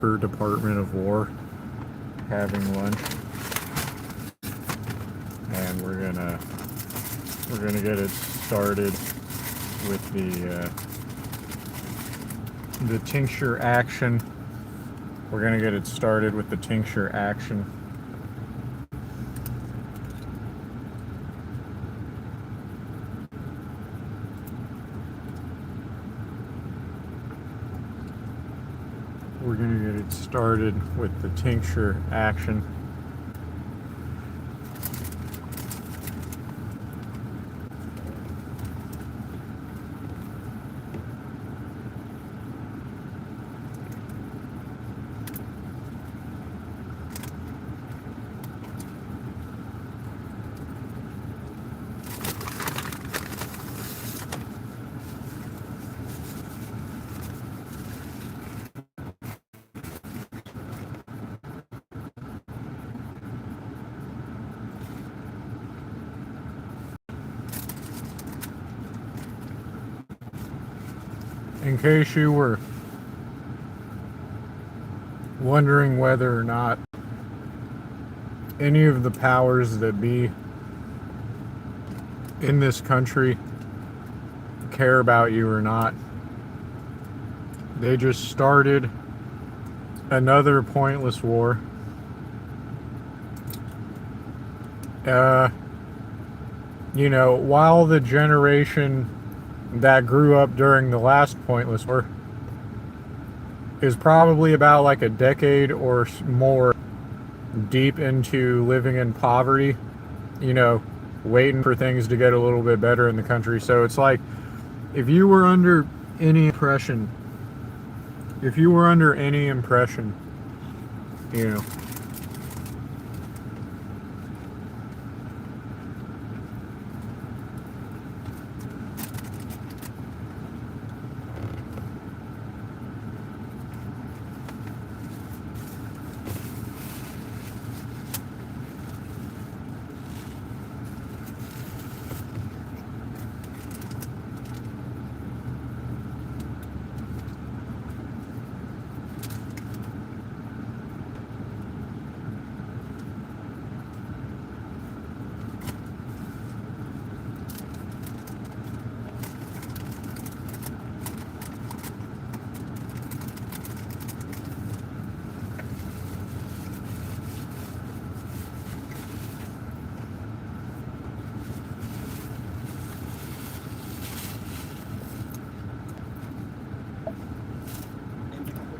for Department of War having lunch, and we're gonna get it started with the tincture action. We're gonna get it started with the tincture action. We're gonna get it started with the tincture action. In case you were wondering whether or not any of the powers that be in this country care about you or not, they just started another pointless war. While the generation that grew up during the last pointless war is probably about like a decade or more deep into living in poverty, waiting for things to get a little bit better in the country. So it's like, if you were under any impression, you know,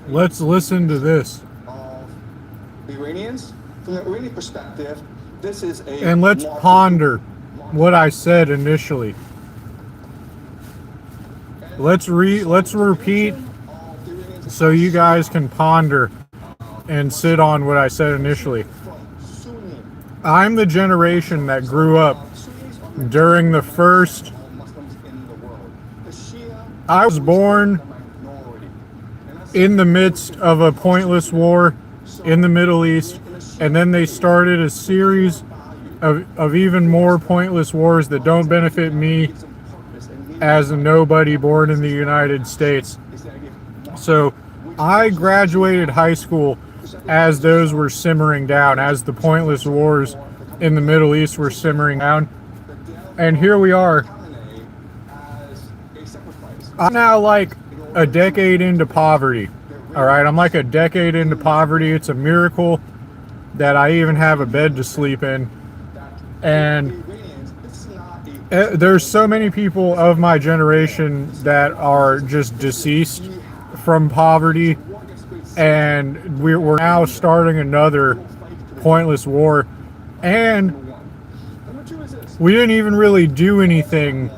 let's listen to this. The Iranians, from the Iranian perspective, this is a... And let's ponder what I said initially. Let's repeat so you guys can ponder and sit on what I said initially. I'm the generation that grew up during the first... I was born in the midst of a pointless war in the Middle East, and then they started a series of even more pointless wars that don't benefit me as a nobody born in the United States. So I graduated high school as those were simmering down, as the pointless wars in the Middle East were simmering down, and here we are. I'm now like a decade into poverty. All right, I'm like a decade into poverty. It's a miracle that I even have a bed to sleep in. And there's so many people of my generation that are just deceased from poverty, and we're now starting another pointless war. And we didn't even really do anything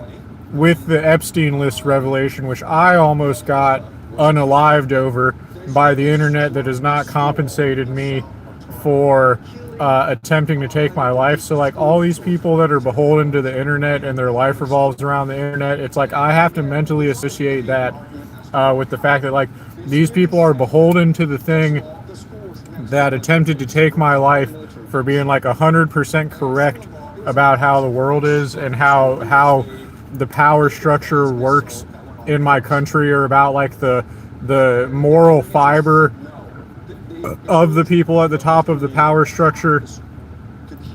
with the Epstein list revelation, which I almost got unalived over by the internet that has not compensated me for attempting to take my life. So like all these people that are beholden to the internet and their life revolves around the internet, it's like I have to mentally associate that with the fact that like these people are beholden to the thing that attempted to take my life for being like 100% correct about how the world is and how the power structure works in my country, or about like the moral fiber of the people at the top of the power structure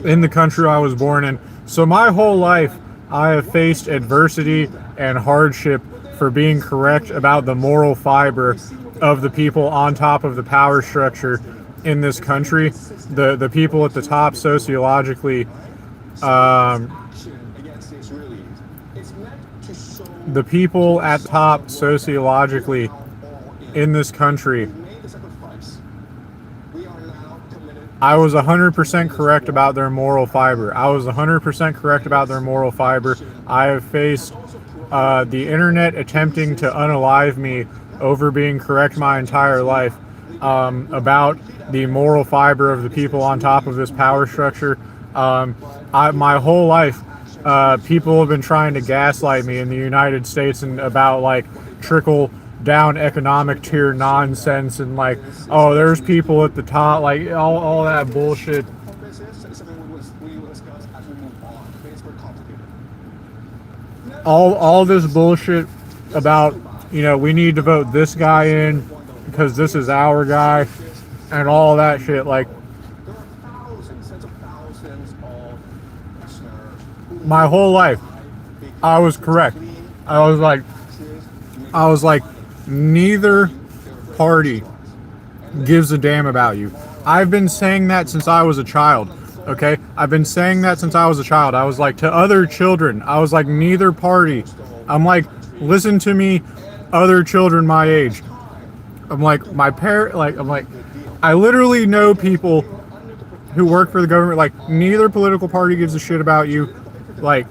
in the country I was born in. So my whole life, I have faced adversity and hardship for being correct about the moral fiber of the people on top of the power structure in this country. The people at the top sociologically, the people at top sociologically in this country, I was 100% correct about their moral fiber. I was 100% correct about their moral fiber. I have faced the internet attempting to unalive me over being correct my entire life about the moral fiber of the people on top of this power structure. My whole life, people have been trying to gaslight me in the United States and about like trickle down economic tier nonsense and like, oh, there's people at the top, like all that bullshit. All this bullshit about, you know, we need to vote this guy in because this is our guy and all that shit. Like, my whole life, I was correct. I was like, neither party gives a damn about you. I've been saying that since I was a child. Okay? I've been saying that since I was a child. I was like, to other children, I was like, neither party. I'm like, listen to me, other children my age. I'm like, I literally know people who work for the government, like, neither political party gives a shit about you. Like,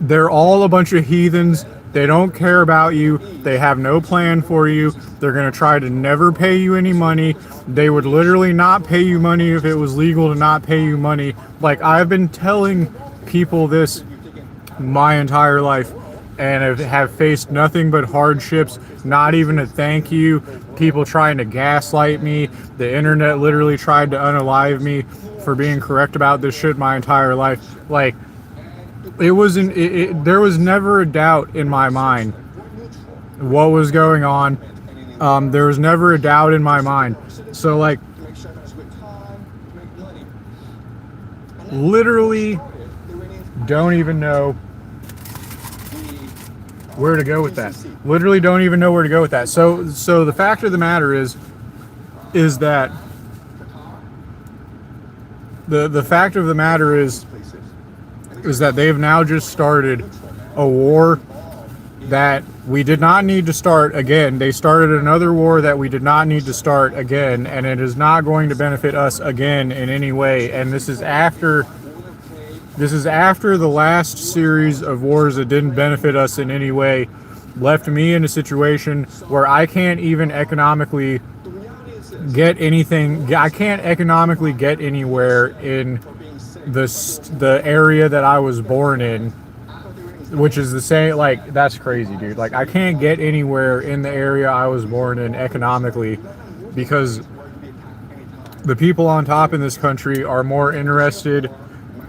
they're all a bunch of heathens. They don't care about you. They have no plan for you. They're going to try to never pay you any money. They would literally not pay you money if it was legal to not pay you money. Like, I've been telling people this my entire life and have faced nothing but hardships, not even a thank you. People trying to gaslight me. The internet literally tried to unalive me for being correct about this shit my entire life. Like, there was never a doubt in my mind what was going on. There was never a doubt in my mind. So, like, literally don't even know where to go with that. Literally don't even know where to go with that. So the fact of the matter is that the fact of the matter is that they've now just started a war that we did not need to start again. They started another war that we did not need to start again, and it is not going to benefit us again in any way. And this is after the last series of wars that didn't benefit us in any way left me in a situation where I can't even economically get anything. I can't economically get anywhere in the area that I was born in, which is the same. Like, that's crazy, dude. Like, I can't get anywhere in the area I was born in economically because the people on top in this country are more interested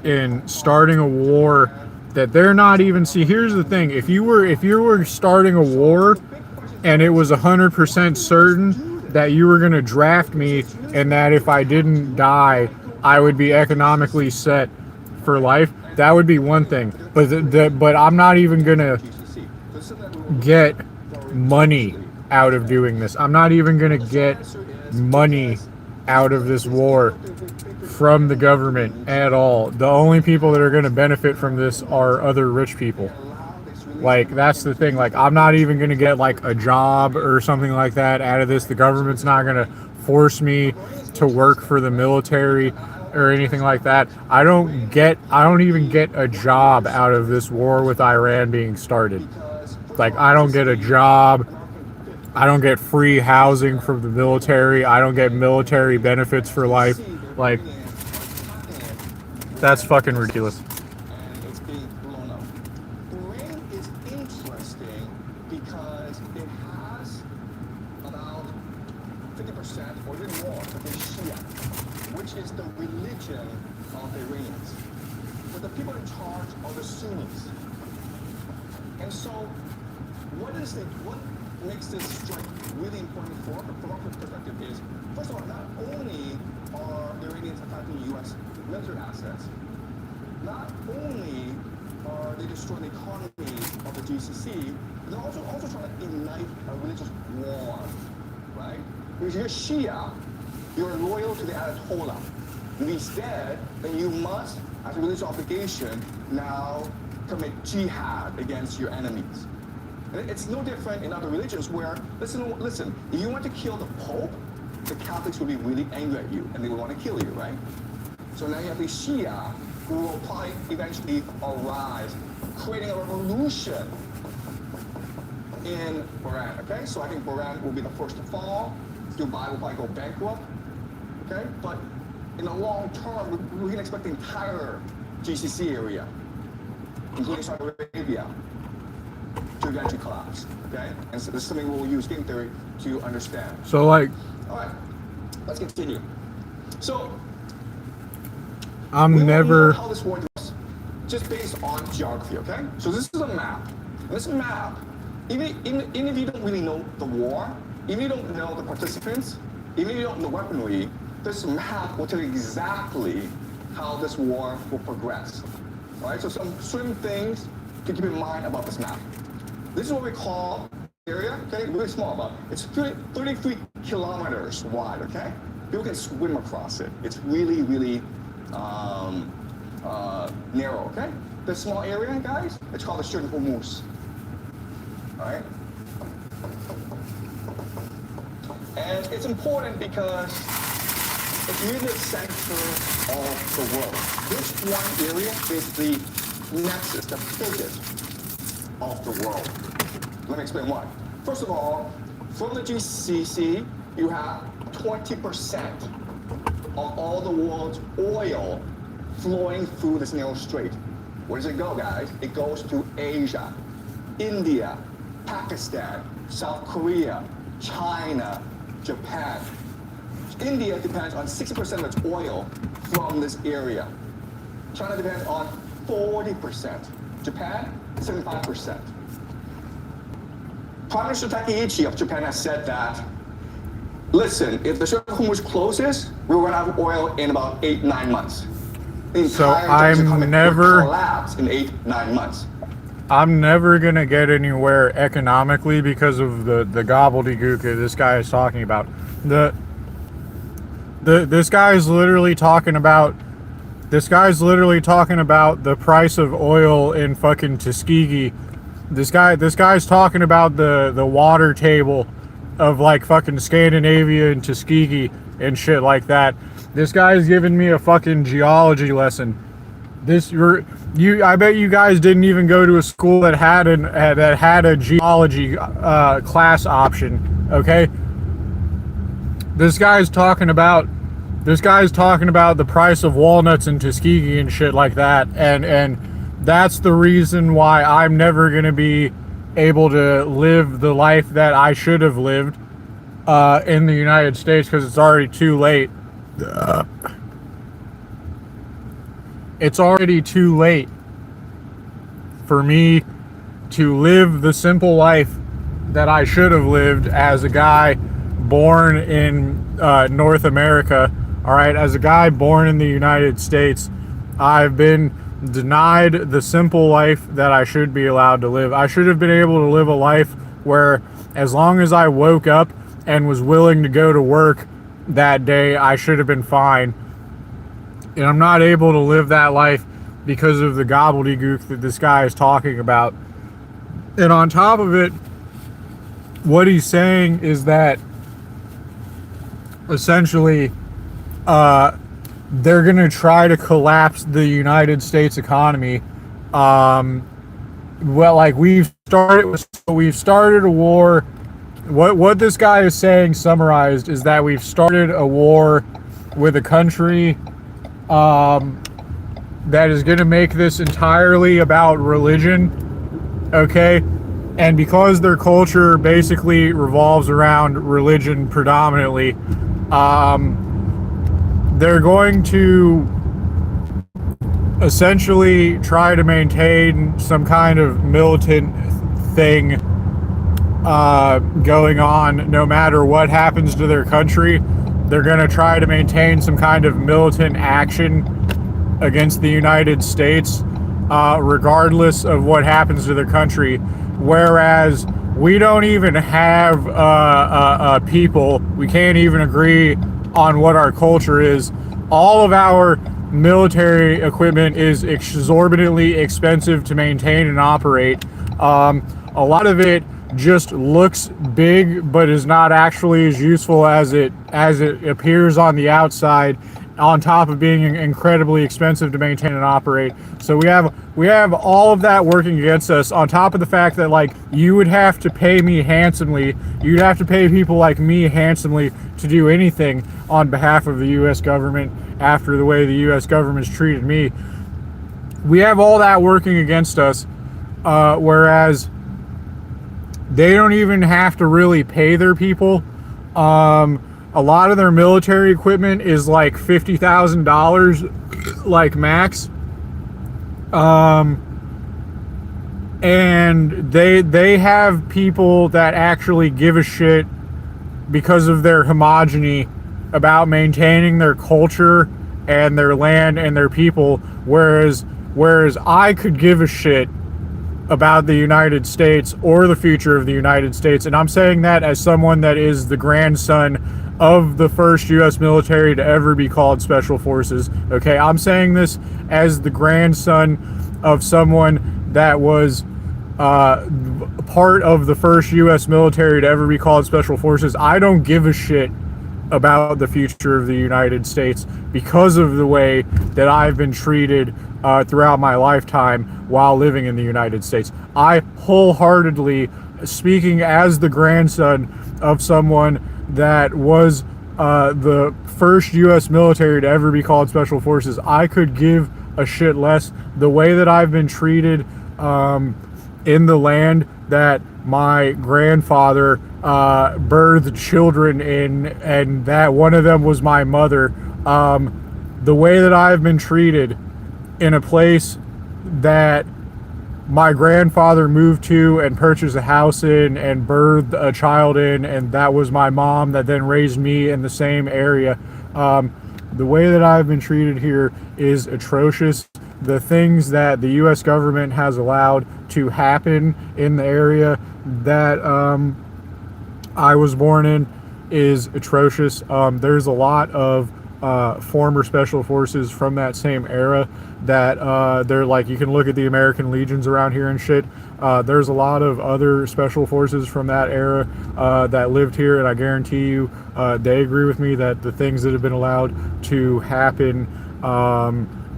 in starting a war that they're not even. See, here's the thing: if you were starting a war and it was 100% certain that you were going to draft me and that if I didn't die I would be economically set for life, that would be one thing. But I'm not even gonna get money out of doing this. I'm not even gonna get money out of this war from the government at all. The only people that are gonna benefit from this are other rich people. Like, that's the thing. Like, I'm not even gonna get like a job or something like that out of this. The government's not gonna force me to work for the military or anything like that. I don't even get a job out of this war with Iran being started. Like, I don't get a job. I don't get free housing from the military. I don't get military benefits for life. Like, that's fucking ridiculous. It's being blown up. Iran is interesting because it has about 50% or even more of the Shia, which is the religion of the Iranians. But the people in charge are the Sunnis. And so, what makes this strike really important from our perspective is, first of all, not only are the Iranians attacking U.S. military assets, not only are they destroying the economy of the GCC, they're also trying to ignite a religious war, right? Because you're Shia, you're loyal to the Ayatollah. When he's dead, then you must, as a religious obligation, now commit jihad against your enemies. And it's no different in other religions where, listen, if you want to kill the Pope, the Catholics would be really angry at you and they would want to kill you, right? So now you have the Shia who will probably eventually arise, creating a revolution in Iran, okay? So I think Iran will be the first to fall. Dubai will probably go bankrupt, okay? But in the long term, we can expect the entire GCC area, including Saudi Arabia, to eventually collapse, okay? And so this is something we'll use game theory to understand. So like, All right, let's continue. So, I'm we never. know how this works just based on geography, okay? So this is a map. And this map, even if you don't really know the war, even if you don't know the participants, even if you don't know weaponry, this map will tell you exactly how this war will progress. All right, so some certain things to keep in mind about this map. This is what we call area, okay? Really small, but it's 33 kilometers wide, okay? People can swim across it. It's really, really narrow, okay? This small area, guys, it's called the Strait of Hormuz. All right? And it's important because it's really the center of the world. This one area is the nexus, the focus of the world. Let me explain why. First of all, from the GCC, you have 20% of all the world's oil flowing through this narrow strait. Where does it go, guys? It goes to Asia, India, Pakistan, South Korea, China, Japan. India depends on 60% of its oil from this area. China depends on 40%. Japan, 75%. Prime Minister Takaichi of Japan has said that, listen, if the Strait of Hormuz closes, we'll run out of oil in about 8-9 months. The So entire Japanese economy I'm will never. collapse in 8-9 months. I'm never gonna get anywhere economically because of the gobbledygook that this guy is talking about. This guy is literally talking about. This guy's literally talking about the price of oil in fucking Tuskegee. This guy's talking about the water table of like fucking Scandinavia and Tuskegee and shit like that. This guy's giving me a fucking geology lesson. I bet you guys didn't even go to a school that had a geology class option, okay? This guy's talking about the price of walnuts in Tuskegee and shit like that, and that's the reason why I'm never gonna be able to live the life that I should have lived in the United States, because it's already too late. It's already too late for me to live the simple life that I should have lived as a guy born in North America. All right, as a guy born in the United States, I've been denied the simple life that I should be allowed to live. I should have been able to live a life where, as long as I woke up and was willing to go to work that day, I should have been fine. And I'm not able to live that life because of the gobbledygook that this guy is talking about. And on top of it, what he's saying is that essentially they're going to try to collapse the United States economy. Well, like we've started a war. What this guy is saying, summarized, is that we've started a war with a country that is going to make this entirely about religion, okay? And because their culture basically revolves around religion predominantly, they're going to essentially try to maintain some kind of militant thing going on no matter what happens to their country. they're going to try to maintain some kind of militant action against the United States, regardless of what happens to their country. Whereas we don't even have people, we can't even agree on what our culture is. All of our military equipment is exorbitantly expensive to maintain and operate. A lot of it just looks big, but is not actually as useful as it appears on the outside, on top of being incredibly expensive to maintain and operate. So we have all of that working against us, on top of the fact that, like, you would have to pay me handsomely, you'd have to pay people like me handsomely to do anything on behalf of the US government after the way the US government's treated me. We have all that working against us, whereas they don't even have to really pay their people. A lot of their military equipment is like $50,000, like max. And they have people that actually give a shit because of their homogeny about maintaining their culture and their land and their people, whereas I could give a shit about the United States or the future of the United States. And I'm saying that as someone that is the grandson of the first U.S. military to ever be called Special Forces. Okay, I'm saying this as the grandson of someone that was part of the first U.S. military to ever be called Special Forces. I don't give a shit about the future of the United States because of the way that I've been treated throughout my lifetime while living in the United States. I wholeheartedly, speaking as the grandson of someone that was the first U.S. military to ever be called Special Forces, I could give a shit less the way that I've been treated in the land that my grandfather birthed children in, and that one of them was my mother. The way that I've been treated in a place that my grandfather moved to and purchased a house in and birthed a child in, and that was my mom that then raised me in the same area. The way that I've been treated here is atrocious. The things that the U.S. government has allowed to happen in the area that I was born in is atrocious. There's a lot of former special forces from that same era that they're like, you can look at the American Legions around here and shit. There's a lot of other special forces from that era that lived here, and I guarantee you they agree with me that the things that have been allowed to happen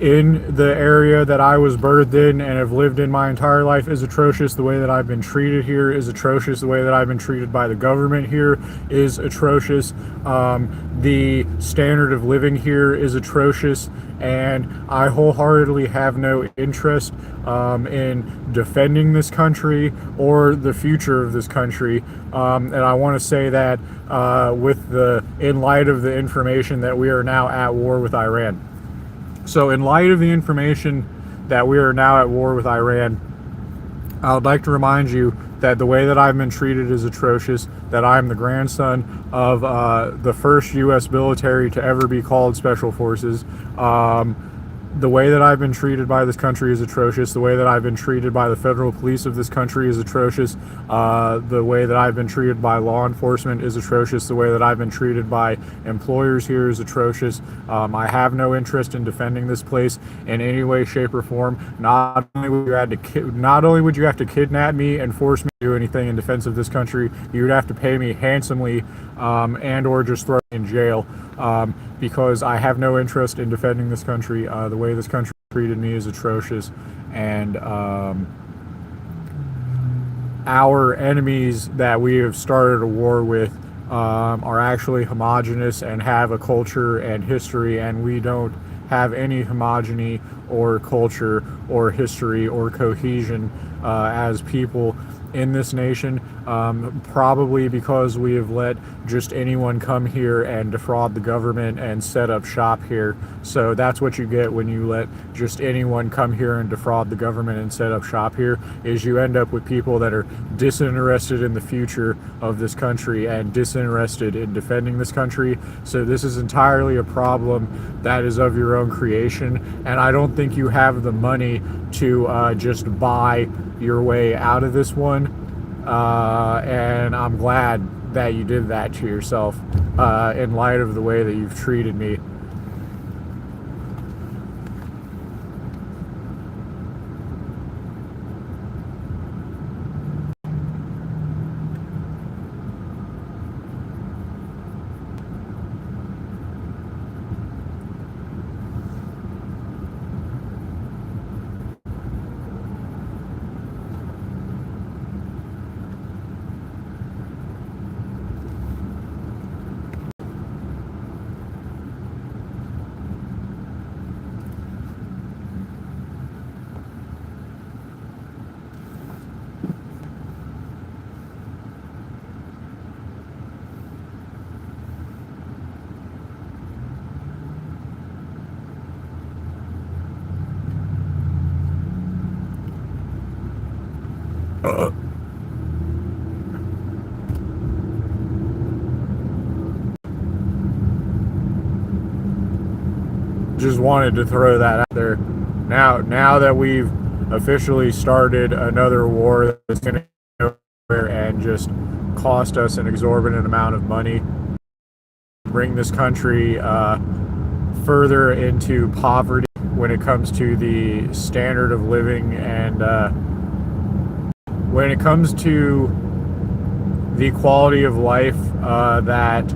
in the area that I was birthed in and have lived in my entire life is atrocious. The way that I've been treated here is atrocious. The way that I've been treated by the government here is atrocious. The standard of living here is atrocious, and I wholeheartedly have no interest in defending this country or the future of this country. And I want to say that in light of the information that we are now at war with Iran. So in light of the information that we are now at war with Iran, I would like to remind you that the way that I've been treated is atrocious, that I'm the grandson of the first U.S. military to ever be called Special Forces. The way that I've been treated by this country is atrocious. The way that I've been treated by the federal police of this country is atrocious. The way that I've been treated by law enforcement is atrocious. The way that I've been treated by employers here is atrocious. I have no interest in defending this place in any way, shape, or form. Not only would you have to kidnap me and force me to do anything in defense of this country, you would have to pay me handsomely and or just throw me in jail. Because I have no interest in defending this country. The way this country treated me is atrocious, and our enemies that we have started a war with are actually homogenous and have a culture and history, and we don't have any homogeny or culture or history or cohesion as people in this nation, probably because we have let just anyone come here and defraud the government and set up shop here. So that's what you get when you let just anyone come here and defraud the government and set up shop here, is you end up with people that are disinterested in the future of this country and disinterested in defending this country. So this is entirely a problem that is of your own creation, and I don't think you have the money to just buy your way out of this one. And I'm glad that you did that to yourself in light of the way that you've treated me. Just wanted to throw that out there. Now that we've officially started another war that's going to go nowhere and just cost us an exorbitant amount of money, bring this country further into poverty when it comes to the standard of living, and when it comes to the quality of life that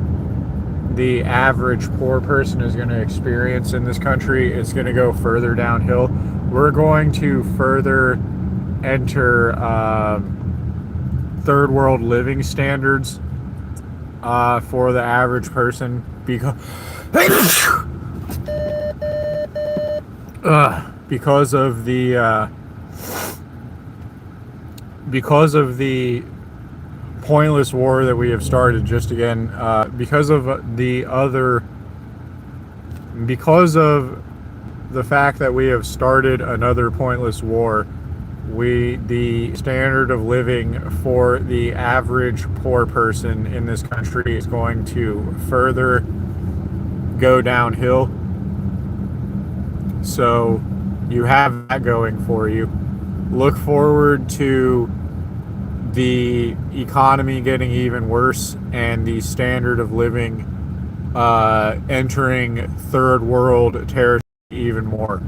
the average poor person is going to experience in this country, it's going to go further downhill. We're going to further enter third world living standards for the average person because because of the pointless war that we have started. Just again, because of the fact that we have started another pointless war, the standard of living for the average poor person in this country is going to further go downhill. So you have that going for you. Look forward to the economy getting even worse and the standard of living entering third world territory even more.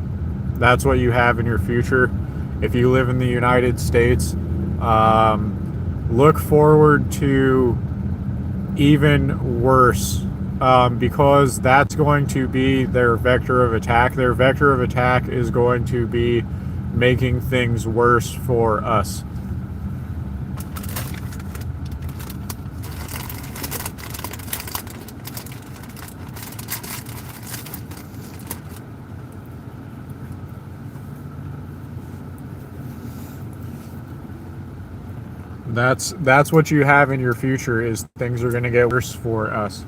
That's what you have in your future. If you live in the United States, look forward to even worse, because that's going to be their vector of attack. Their vector of attack is going to be making things worse for us. That's what you have in your future, is things are going to get worse for us.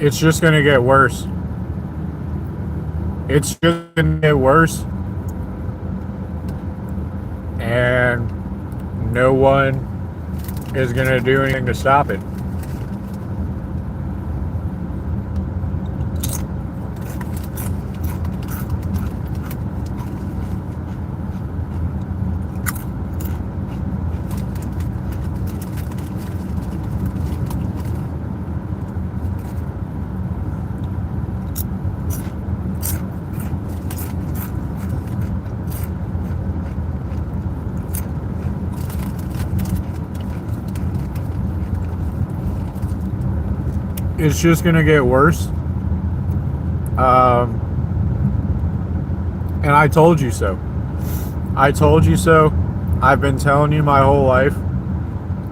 It's just going to get worse. It's just going to get worse. And no one is going to do anything to stop it. It's just going to get worse. And I told you so. I told you so. I've been telling you my whole life.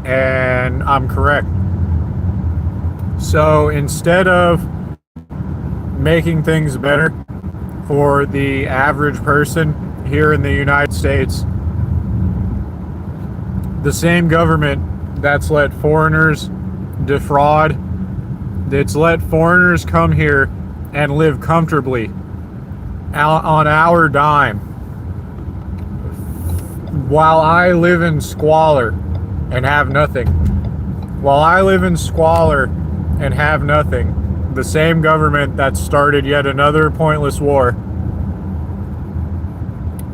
And I'm correct. So instead of making things better for the average person here in the United States, the same government that's let foreigners defraud, that's let foreigners come here and live comfortably on our dime, while I live in squalor and have nothing. While I live in squalor and have nothing, the same government that started yet another pointless war,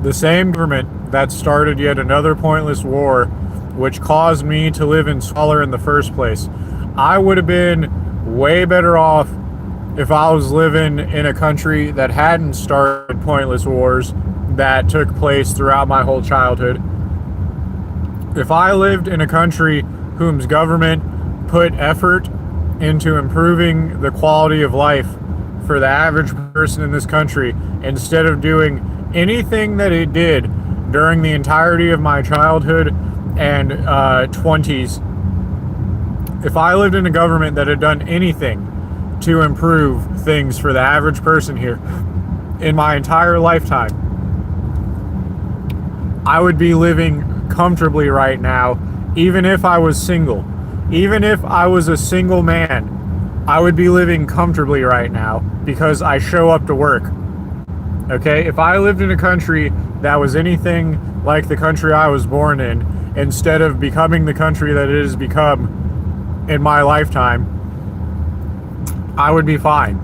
the same government that started yet another pointless war, which caused me to live in squalor in the first place. I would have been way better off if I was living in a country that hadn't started pointless wars that took place throughout my whole childhood. If I lived in a country whose government put effort into improving the quality of life for the average person in this country, instead of doing anything that it did during the entirety of my childhood and 20s, if I lived in a government that had done anything to improve things for the average person here in my entire lifetime, I would be living comfortably right now, even if I was single. Even if I was a single man, I would be living comfortably right now because I show up to work. Okay? If I lived in a country that was anything like the country I was born in, instead of becoming the country that it has become in my lifetime, I would be fine.